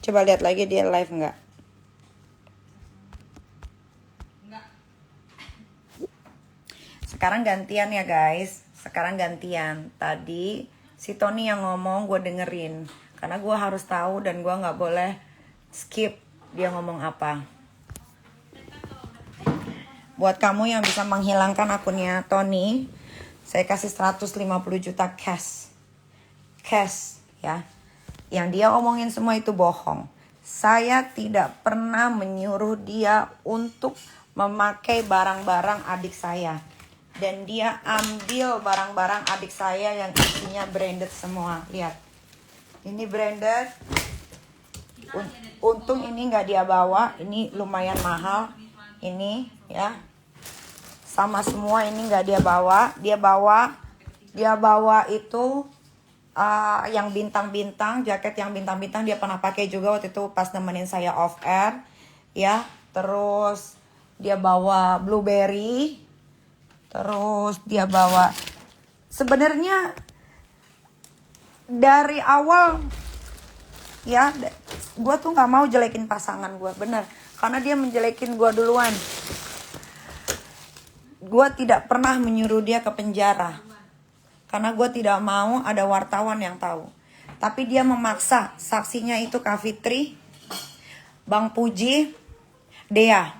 Coba lihat lagi dia live nggak. Sekarang gantian ya guys. Sekarang gantian. Tadi si Tony yang ngomong gue dengerin. Karena gue harus tahu dan gue nggak boleh skip dia ngomong apa. Buat kamu yang bisa menghilangkan akunnya Tony, saya kasih 150 juta cash. Cash ya. Yang dia omongin semua itu bohong. Saya tidak pernah menyuruh dia untuk memakai barang-barang adik saya. Dan dia ambil barang-barang adik saya yang isinya branded semua. Lihat. Ini branded. Untung ini nggak dia bawa. Ini lumayan mahal. Ini ya. Sama semua ini nggak dia bawa. Dia bawa itu yang bintang-bintang, jaket yang bintang-bintang dia pernah pakai juga waktu itu pas nemenin saya off air, ya. Terus dia bawa blueberry, terus dia bawa. Sebenarnya dari awal, ya, gue tuh nggak mau jelekin pasangan gue, bener, karena dia menjelekin gue duluan. Gue tidak pernah menyuruh dia ke penjara. Karena gue tidak mau ada wartawan yang tahu. Tapi dia memaksa. Saksinya itu Kak Fitri, Bang Puji, Dea.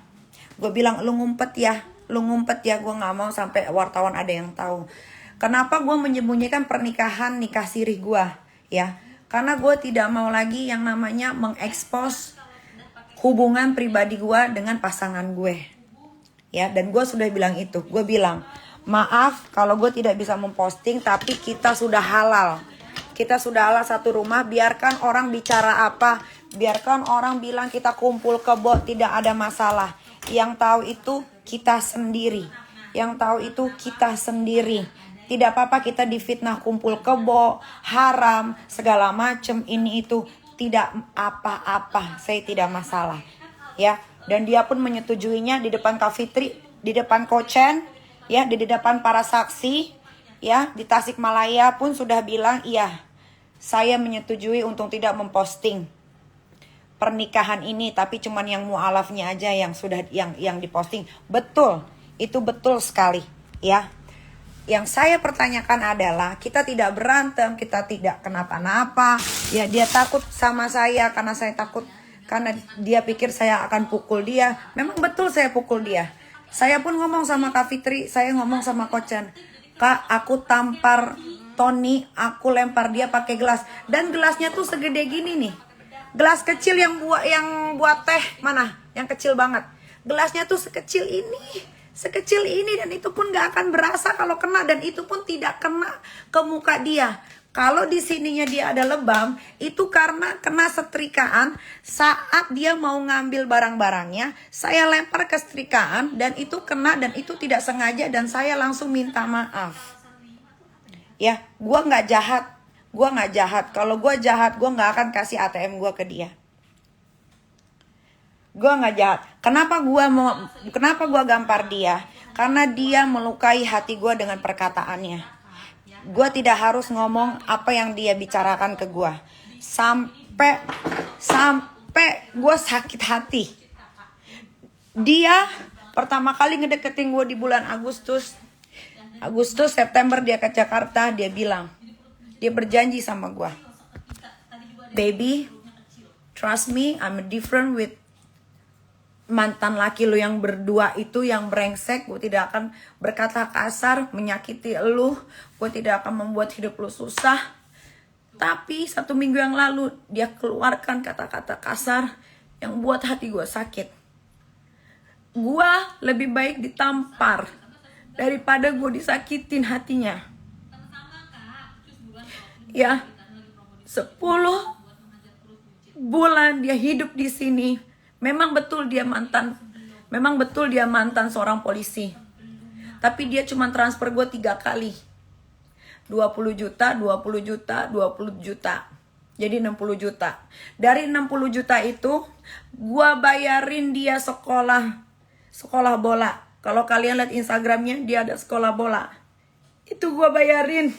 Gue bilang lu ngumpet ya. Gue gak mau sampai wartawan ada yang tahu. Kenapa gue menyembunyikan pernikahan nikah sirih gue? Ya, karena gue tidak mau lagi yang namanya mengekspos hubungan pribadi gue dengan pasangan gue. Ya, dan gue sudah bilang itu. Gue bilang, maaf kalau gue tidak bisa memposting, tapi kita sudah halal. Kita sudah halal satu rumah, biarkan orang bicara apa, biarkan orang bilang kita kumpul kebo, tidak ada masalah. Yang tahu itu kita sendiri. Yang tahu itu kita sendiri. Tidak apa-apa kita difitnah kumpul kebo, haram, segala macem, ini itu. Tidak apa-apa, saya tidak masalah. Ya, dan dia pun menyetujuinya di depan Kak Fitri, di depan Kochen, ya, di depan para saksi, ya, di Tasikmalaya pun sudah bilang, iya, saya menyetujui untuk tidak memposting pernikahan ini, tapi cuman yang mualafnya aja yang sudah yang diposting. Betul, itu betul sekali, ya. Yang saya pertanyakan adalah, kita tidak berantem, kita tidak kenapa-napa, ya, dia takut sama saya karena saya takut, karena dia pikir saya akan pukul dia. Memang betul saya pukul dia. Saya pun ngomong sama Kak Fitri, saya ngomong sama Kochen, Kak, aku tampar Tony, aku lempar dia pakai gelas, dan gelasnya tuh segede gini nih, gelas kecil yang buat teh mana, yang kecil banget, gelasnya tuh sekecil ini, dan itu pun gak akan berasa kalau kena, dan itu pun tidak kena ke muka dia. Kalau di sininya dia ada lebam, itu karena kena setrikaan saat dia mau ngambil barang-barangnya. Saya lempar ke setrikaan dan itu kena, dan itu tidak sengaja, dan saya langsung minta maaf. Ya, gue nggak jahat. Kalau gue jahat, gue nggak akan kasih ATM gue ke dia. Gue nggak jahat. Kenapa gue gampar dia? Karena dia melukai hati gue dengan perkataannya. Gue tidak harus ngomong apa yang dia bicarakan ke gue. Sampai gue sakit hati. Dia pertama kali ngedeketin gue di bulan Agustus, September dia ke Jakarta. Dia bilang, dia berjanji sama gue, baby, trust me, I'm different with mantan laki lu yang berdua itu, yang brengsek. Gue tidak akan berkata kasar, menyakiti lu. Gue tidak akan membuat hidup lu susah. Tapi 1 minggu yang lalu dia keluarkan kata-kata kasar yang buat hati gue sakit. Gue lebih baik ditampar daripada gue disakitin hatinya. Ya, 10 bulan dia hidup di sini. Memang betul dia mantan seorang polisi. Tapi dia cuma transfer gue 3 kali. 20 juta. Jadi 60 juta. Dari 60 juta itu, gue bayarin dia sekolah bola. Kalau kalian lihat Instagramnya, dia ada sekolah bola. Itu gue bayarin.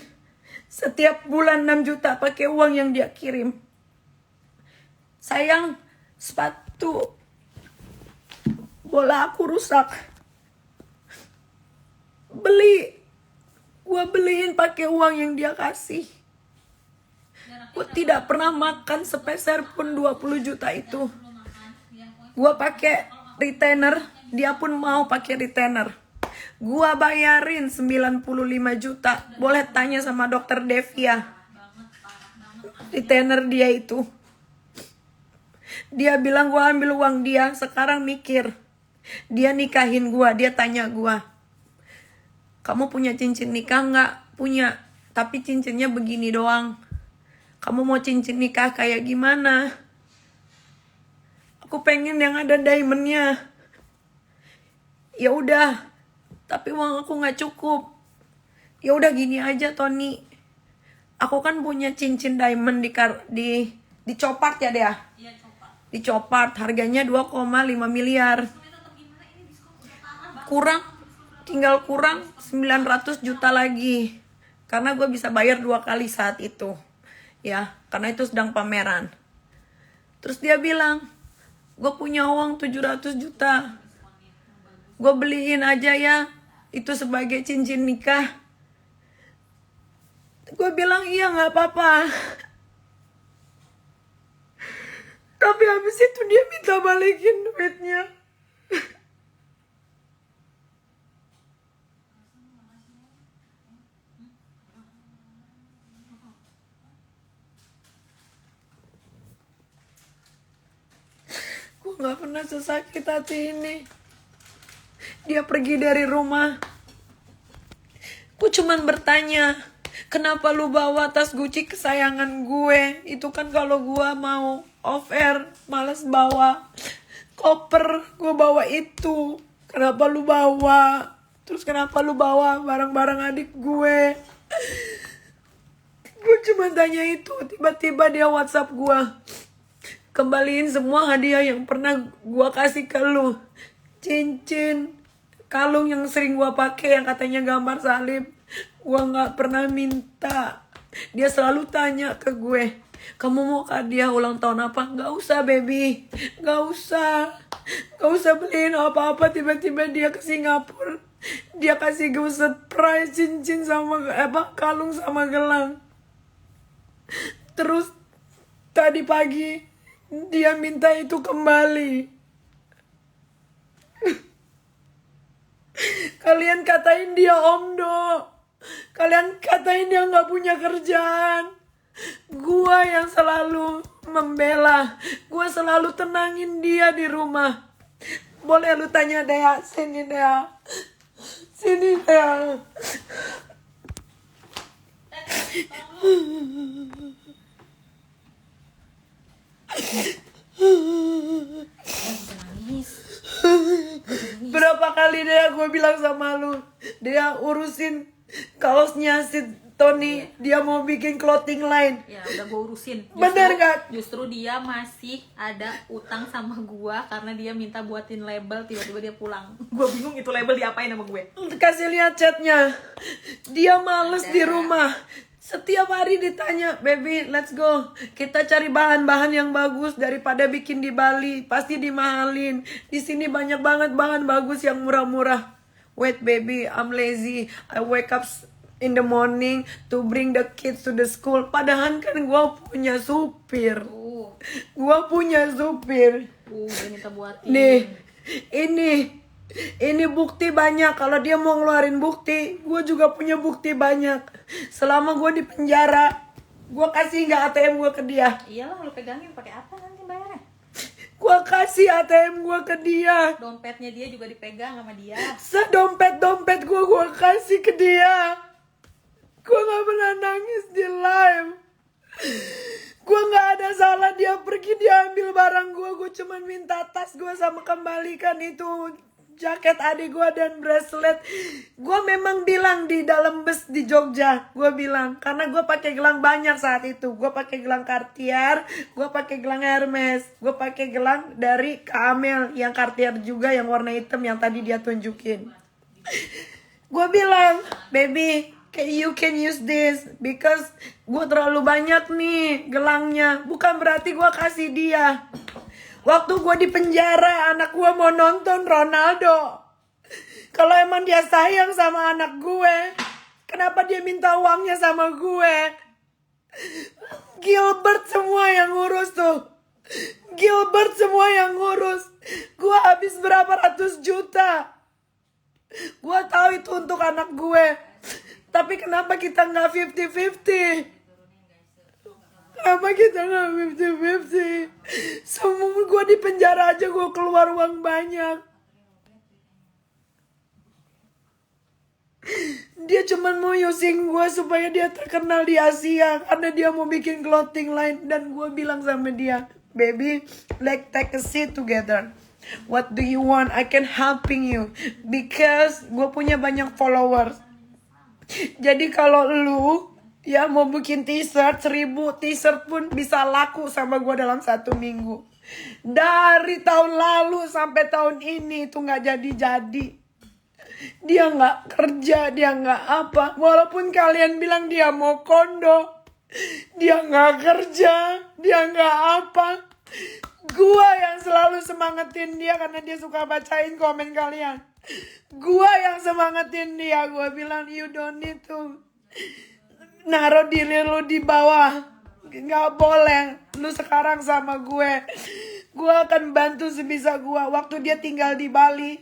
Setiap bulan 6 juta pakai uang yang dia kirim. sayang, sepatu bola aku rusak. Gue beliin pakai uang yang dia kasih. Gue tidak pernah makan sepeser pun 20 juta itu. Gue pakai retainer, dia pun mau pakai retainer. Gue bayarin 95 juta. Boleh tanya sama dokter Devia. Retainer dia itu. Dia bilang gue ambil uang dia, sekarang mikir. Dia nikahin gue, dia tanya gue, kamu punya cincin nikah nggak? Punya, tapi cincinnya begini doang. Kamu mau cincin nikah kayak gimana? Aku pengen yang ada diamondnya. Ya udah, tapi uang aku nggak cukup. Ya udah gini aja Tony. Aku kan punya cincin diamond di Copart ya Dea? Iya, Copart. Di Copart, harganya 2,5 miliar. Tinggal kurang 900 juta lagi. Karena gue bisa bayar 2 kali saat itu. Ya, karena itu sedang pameran. Terus dia bilang, gue punya uang 700 juta. Gue beliin aja ya, itu sebagai cincin nikah. Gue bilang, iya gak apa-apa. Tapi habis itu dia minta balikin duitnya. Gue gak pernah sesakit hati ini. Dia pergi dari rumah. Gue cuman bertanya, kenapa lu bawa tas Gucci kesayangan gue? Itu kan kalau gue mau off air, males bawa koper, gue bawa itu. Kenapa lu bawa? Terus kenapa lu bawa barang-barang adik gue? Gue cuma tanya itu. Tiba-tiba dia WhatsApp gue, kembaliin semua hadiah yang pernah gue kasih ke lu. Cincin, kalung yang sering gue pakai yang katanya gambar salib, gue nggak pernah minta. Dia selalu tanya ke gue, kamu mau hadiah ulang tahun apa? Nggak usah baby, nggak usah beliin apa-apa. Tiba-tiba dia ke Singapura, dia kasih gue surprise cincin sama kalung sama gelang. Terus tadi pagi dia minta itu kembali. Kalian katain dia omdo. Kalian katain dia gak punya kerjaan. Gua yang selalu membela. Gua selalu tenangin dia di rumah. Boleh lu tanya Dea. Sini Dea. Sini Dea. Berapa kali Dea gue bilang sama lu, Dea urusin kaosnya si Tony, dia mau bikin clothing line. Ya udah gue urusin. Bener gak? Justru dia masih ada utang sama gue karena dia minta buatin label, tiba-tiba dia pulang. Gue bingung itu label diapain sama gue. Kasih lihat chatnya. Dia males di rumah. Setiap hari ditanya, baby let's go, kita cari bahan-bahan yang bagus daripada bikin di Bali, pasti dimahalin. Di sini banyak banget bahan bagus yang murah-murah. Wait baby, I'm lazy, I wake up in the morning to bring the kids to the school. Padahal kan gue punya supir. Gue punya supir. Dia minta buatin. Nih, ini bukti banyak. Kalau dia mau ngeluarin bukti, gue juga punya bukti banyak. Selama gue di penjara, gue kasih nggak ATM gue ke dia. Iyalah, lu pegangin pakai apa nanti bayarnya? Gue kasih ATM gue ke dia. Dompetnya dia juga dipegang sama dia. Sedompet gue kasih ke dia. Gue nggak pernah nangis di live. Gue nggak ada salah, dia pergi dia ambil barang gue cuma minta tas gue sama kembalikan itu jaket adik gue dan bracelet. Gue memang bilang di dalam bus di Jogja, gue bilang karena gue pakai gelang banyak saat itu. Gue pakai gelang Cartier, gue pakai gelang Hermes, gue pakai gelang dari Kamel yang Cartier juga yang warna hitam yang tadi dia tunjukin. Gue bilang, baby kayak you can use this because gue terlalu banyak nih gelangnya. Bukan berarti gue kasih dia. Waktu gue di penjara, anak gue mau nonton Ronaldo. Kalau emang dia sayang sama anak gue, kenapa dia minta uangnya sama gue? Gilbert semua yang ngurus tuh. Gilbert semua yang ngurus. Gue habis berapa ratus juta. Gue tahu itu untuk anak gue. Tapi kenapa kita nggak 50-50? Kenapa kita nggak 50-50? Semua gue di penjara aja gue keluar uang banyak. Dia cuman mau using gue supaya dia terkenal di Asia. Karena dia mau bikin clothing line. Dan gue bilang sama dia, baby, let's take a seat together. What do you want? I can helping you. Because gue punya banyak followers. Jadi kalau lu ya mau bikin t-shirt, 1000 t-shirt pun bisa laku sama gue dalam 1 minggu. Dari tahun lalu sampai tahun ini itu gak jadi-jadi. Dia gak kerja, dia gak apa. Walaupun kalian bilang dia mau kondo, dia gak kerja, dia gak apa. Gua yang selalu semangatin dia karena dia suka bacain komen kalian. Gua yang semangatin dia. Gua bilang you don't need to naruh diri lu di bawah. Gak boleh. Lu sekarang sama gue. Gua akan bantu sebisa gua. Waktu dia tinggal di Bali,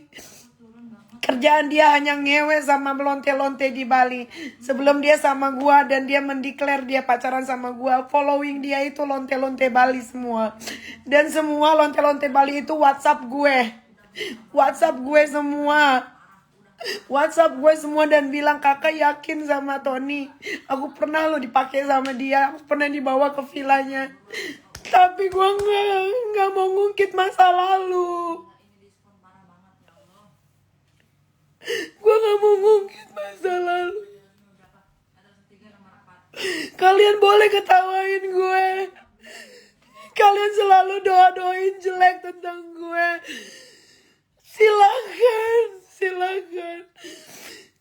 kerjaan dia hanya ngewe sama melonte-lonte di Bali. Sebelum dia sama gua dan dia mendeklar dia pacaran sama gua, following dia itu lonte-lonte Bali semua. Dan semua lonte-lonte Bali itu WhatsApp gue. WhatsApp gue semua. WhatsApp gue semua dan bilang, kakak yakin sama Tony. Aku pernah lo dipakai sama dia. Aku pernah dibawa ke villanya. Tapi gue nggak mau ngungkit masa lalu. Gue gak mau ngungkit masa lalu. Kalian boleh ketawain gue. Kalian selalu doa-doain jelek tentang gue. Silakan. Silakan.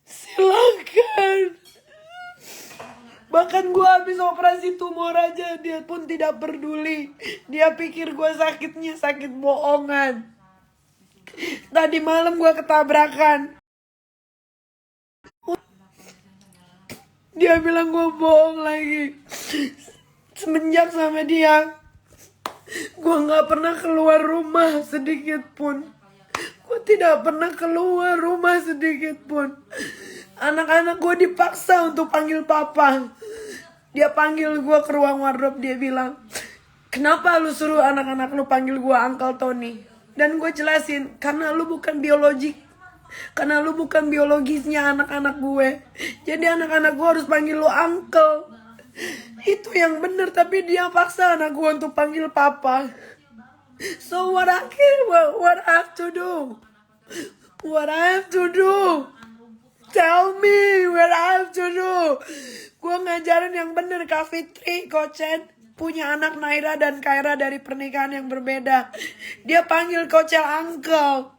Silakan. Bahkan gue habis operasi tumor aja, dia pun tidak peduli. Dia pikir gue sakitnya sakit bohongan. Tadi malam gue ketabrakan. Dia bilang gue bohong lagi. Semenjak sama dia, gue gak pernah keluar rumah sedikit pun. Gue tidak pernah keluar rumah sedikit pun. Anak-anak gue dipaksa untuk panggil papa. Dia panggil gue ke ruang wardrobe. Dia bilang, kenapa lu suruh anak-anak lu panggil gue Uncle Tony? Dan gue jelasin, karena lu bukan biologik. Karena lu bukan biologisnya anak-anak gue. Jadi anak-anak gue harus panggil lu uncle. Itu yang bener. Tapi dia paksa anak gue untuk panggil papa. So what I have to do? What I have to do? Tell me what I have to do. Gue ngajarin yang bener. Kak Fitri, Kocen punya anak Naira dan Kaira dari pernikahan yang berbeda. Dia panggil Kocel uncle.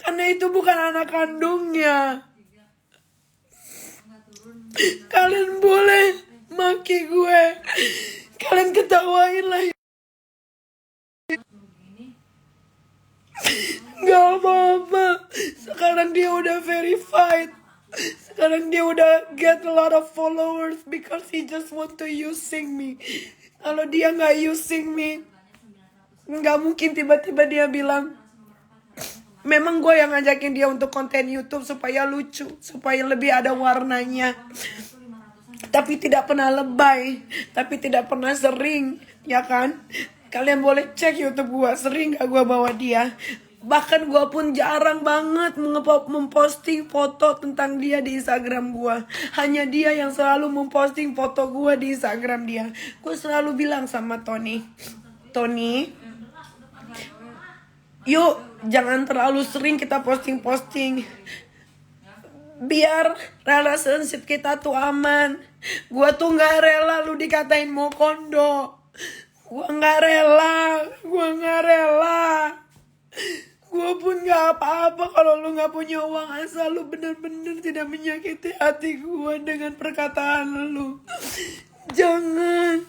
Karena itu bukan anak kandungnya. Kalian boleh maki gue. Kalian ketawain lah. Gak apa-apa. Sekarang dia udah verified. Sekarang dia udah get a lot of followers because he just want to using me. Kalau dia gak using me, gak mungkin tiba-tiba dia bilang, memang gue yang ngajakin dia untuk konten YouTube supaya lucu, supaya lebih ada warnanya. Tapi tidak pernah lebay, tapi tidak pernah sering, ya kan? Kalian boleh cek YouTube gue, sering gak gue bawa dia. Bahkan gue pun jarang banget memposting foto tentang dia di Instagram gue. Hanya dia yang selalu memposting foto gue di Instagram dia. Gue selalu bilang sama Tony, yuk jangan terlalu sering kita posting-posting. Biar relationship kita tuh aman. Gua tuh gak rela lu dikatain mau kondo. Gua gak rela. Gue pun gak apa-apa kalau lu gak punya uang, asal lu bener-bener tidak menyakiti hati gue dengan perkataan lu. Jangan.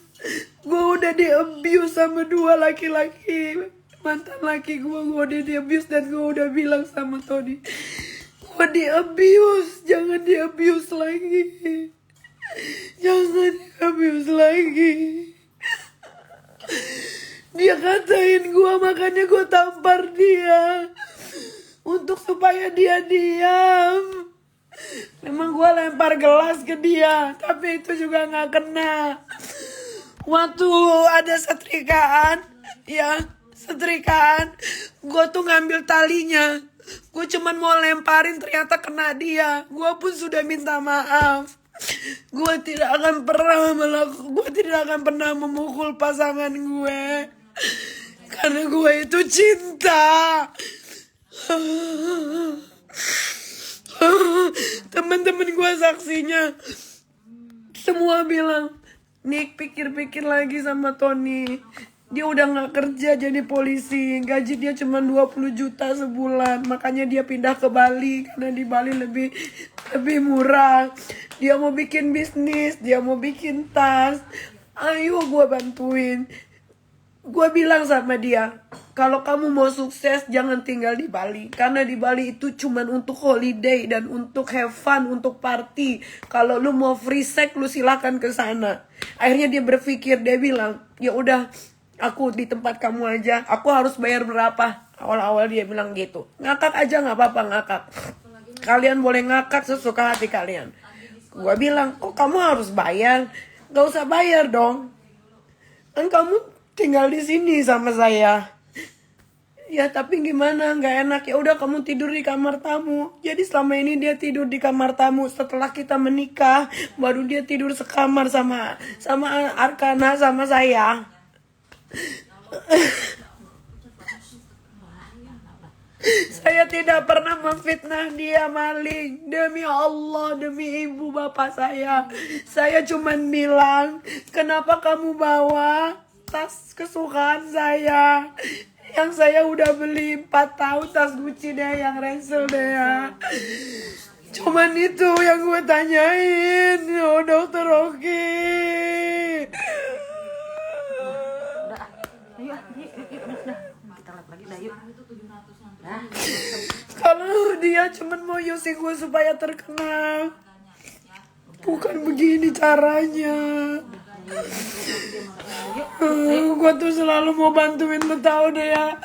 Gue udah di-abuse sama 2 laki-laki. Mantan laki gue udah di-abuse, dan gue udah bilang sama Tony, gue di-abuse, jangan di-abuse lagi. Jangan di-abuse lagi. Dia katain gue, makanya gue tampar dia untuk supaya dia diam. Memang gue lempar gelas ke dia, tapi itu juga gak kena. Waktu ada setrikaan, ya setrikaan, gue tuh ngambil talinya. Gue cuman mau lemparin, ternyata kena dia. Gue pun sudah minta maaf. Gue tidak akan pernah memukul pasangan gue, karena gue itu cinta. Teman-teman gue saksinya semua bilang, Nick pikir-pikir lagi sama Tony. Dia udah gak kerja jadi polisi, gaji dia cuma 20 juta sebulan. Makanya dia pindah ke Bali, karena di Bali lebih murah. Dia mau bikin bisnis, dia mau bikin tas. Ayo gue bantuin. Gue bilang sama dia, kalau kamu mau sukses jangan tinggal di Bali, karena di Bali itu cuman untuk holiday dan untuk have fun, untuk party. Kalau lu mau free sex, lu silakan ke sana. Akhirnya dia berpikir, dia bilang, ya udah, aku di tempat kamu aja. Aku harus bayar berapa? Awal-awal dia bilang gitu. Ngakak aja nggak apa-apa, ngakak. Kalian boleh ngakak sesuka hati kalian. Gue bilang, kok kamu harus bayar? Gak usah bayar dong. Kan kamu tinggal di sini sama saya. Ya tapi gimana, nggak enak. Ya udah, kamu tidur di kamar tamu. Jadi selama ini dia tidur di kamar tamu. Setelah kita menikah, baru dia tidur sekamar sama Arkana, sama saya. Saya tidak pernah memfitnah dia, maling. Demi Allah, demi ibu bapak saya. Saya cuman bilang, kenapa kamu bawa tas kesukaan saya? Yang saya udah beli 4 tahun, tas Gucci deh, yang ransel deh ya. Cuman itu yang gue tanyain. Oh dokter Oki. Kalau dia cuman mau using gue supaya terkenal, bukan begini caranya. Gue tuh selalu mau bantuin, lu tahu deh ya.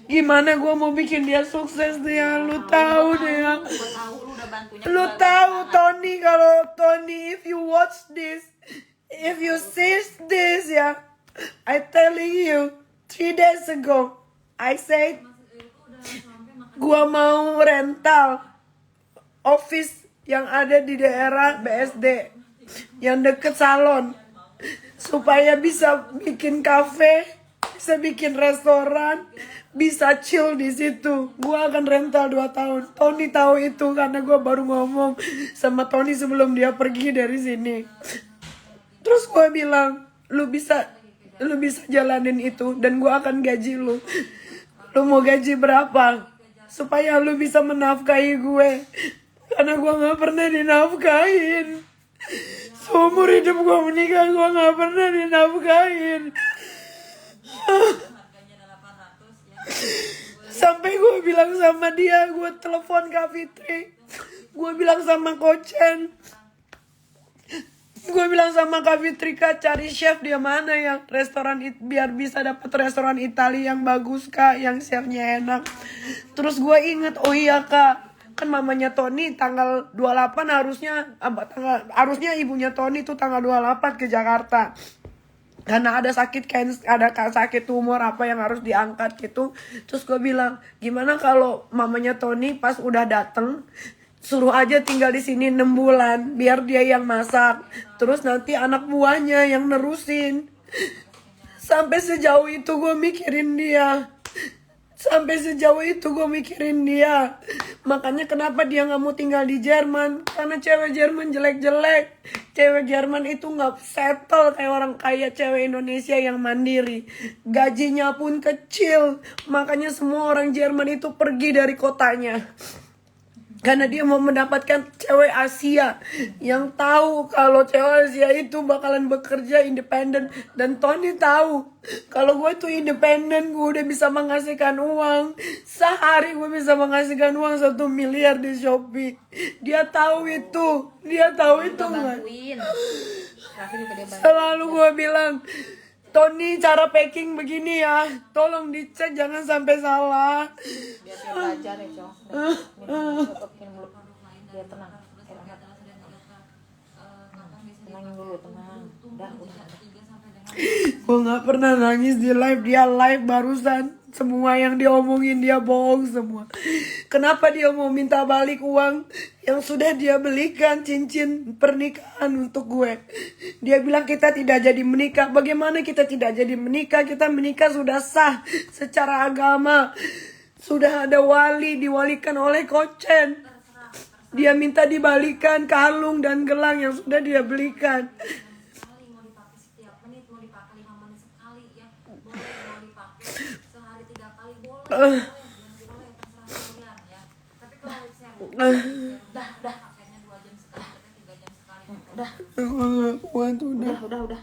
Gimana gue mau bikin dia sukses deh ya, lu tahu deh ya. Lu tahu Tony, kalau Tony, if you watch this, if you see this ya, I telling you, 3 days ago, I said, gua mau rental office yang ada di daerah BSD, yang deket salon, supaya bisa bikin cafe, bisa bikin restoran, bisa chill di situ. Gua akan rental 2 tahun. Tony tahu itu karena gua baru ngomong sama Tony sebelum dia pergi dari sini. Terus gua bilang, lu bisa jalanin itu dan gua akan gaji lu. Lu mau gaji berapa? Supaya lu bisa menafkahi gue. Karena gue gak pernah dinafkahin. Seumur hidup gue menikah, gue gak pernah dinafkahin. Sampai gue bilang sama dia, gue telepon Kak Fitri. Gue bilang sama Kochen. Gue bilang sama Kak Fitri, Kak, cari chef dia mana yang restoran, biar bisa dapat restoran Italia yang bagus Kak, yang chefnya enak. Terus gue inget, oh iya Kak, kan mamanya Tony tanggal 28 harusnya ibunya Tony tuh tanggal 28 ke Jakarta. Karena ada sakit tumor apa yang harus diangkat gitu. Terus gue bilang, gimana kalau mamanya Tony pas udah dateng, suruh aja tinggal di sini 6 bulan, biar dia yang masak. Terus nanti anak buahnya yang nerusin. Sampai sejauh itu gue mikirin dia. Sampai sejauh itu gue mikirin dia. Makanya kenapa dia gak mau tinggal di Jerman. Karena cewek Jerman jelek-jelek. Cewek Jerman itu gak settle kayak orang kaya. Cewek Indonesia yang mandiri. Gajinya pun kecil. Makanya semua orang Jerman itu pergi dari kotanya. Karena dia mau mendapatkan cewek Asia yang tahu kalau cewek Asia itu bakalan bekerja independen. Dan Tony tahu kalau gue tuh independen, gue udah bisa menghasilkan uang. Sehari gue bisa menghasilkan uang 1 miliar di Shopee. Dia tahu itu. Dia tahu itu nggak? Bantuin. Raffi juga dia bantu. Selalu gue bilang, Tony cara packing begini ya, tolong dicek jangan sampai salah. Biar dia belajar ya, Cong. Minum dulu. Biar tenang. Tenangin dulu, tenang. Udah. Gue gak pernah nangis di live, dia live barusan. Semua yang dia omongin dia bohong semua. Kenapa dia mau minta balik uang yang sudah dia belikan cincin pernikahan untuk gue? Dia bilang kita tidak jadi menikah. Bagaimana kita tidak jadi menikah? Kita menikah sudah sah secara agama. Sudah ada wali, diwalikan oleh Kochen. Dia minta dibalikan kalung dan gelang yang sudah dia belikan. Mau dipakai setiap menit, mau dipakai 5 menit sekali ya, boleh. Mau dipakai sehari 3 kali boleh, boleh terserah kalian ya. Tapi kalau misalnya udah pakainya 2 jam sekali, 3 jam sekali, Udah. Udah. Udah.